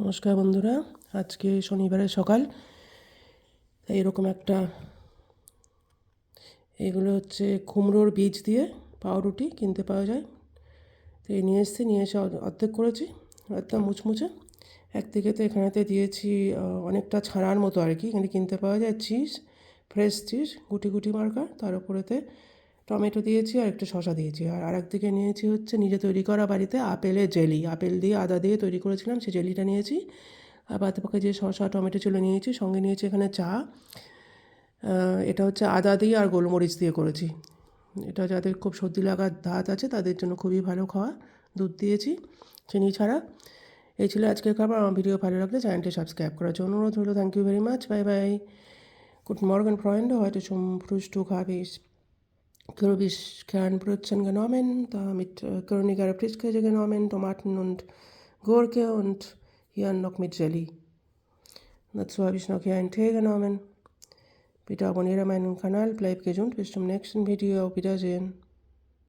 নমস্কার বন্ধুরা, আজকে শনিবারের সকাল। এইরকম একটা, এগুলো হচ্ছে কুমড়োর বীজ দিয়ে পাউরুটি কিনতে পাওয়া যায়। তো এই নিয়ে এসে অর্ধেক করেছি, একদম মুচমুচে। একদিকে তো এখানেতে দিয়েছি অনেকটা ছানার মতো আর কি, এখানে কিনতে পাওয়া যায় চিজ, ফ্রেশ চিজ, গুটি গুটি মার্কা। তার উপরেতে টমেটো দিয়েছি আর একটু শসা দিয়েছি। আর আরেকদিকে নিয়েছি হচ্ছে নিজে তৈরি করা বাড়িতে আপেলের জেলি, আপেল দিয়ে আদা দিয়ে তৈরি করেছিলাম, সেই জেলিটা নিয়েছি। আর বাদবাকি যে শসা টমেটো ছিল নিয়েছি, সঙ্গে নিয়েছি এখানে চা। এটা হচ্ছে আদা দিয়ে আর গোলমরিচ দিয়ে করেছি। এটা যাদের খুব সর্দি লাগার ধাত আছে তাদের জন্য খুবই ভালো খাওয়া। দুধ দিয়েছি চিনি ছাড়া। এই ছিল আজকের খাবার। আমার ভিডিও ভালো লাগলে চ্যানেলটি সাবস্ক্রাইব করার জন্য অনুরোধ হলো। Thank you very much, bye bye. Guten Morgen, Freunde. Heute zum Frühstück habe ich Kürbiskernbrötchen genommen, damit Körniger Frischkäse genommen, Tomaten und Gurke und hier noch mit Jelly. Dazu habe ich noch hier einen Tee genommen. Bitte abonniere meinen Kanal, bleib gesund, bis zum nächsten Video, auf Wiedersehen.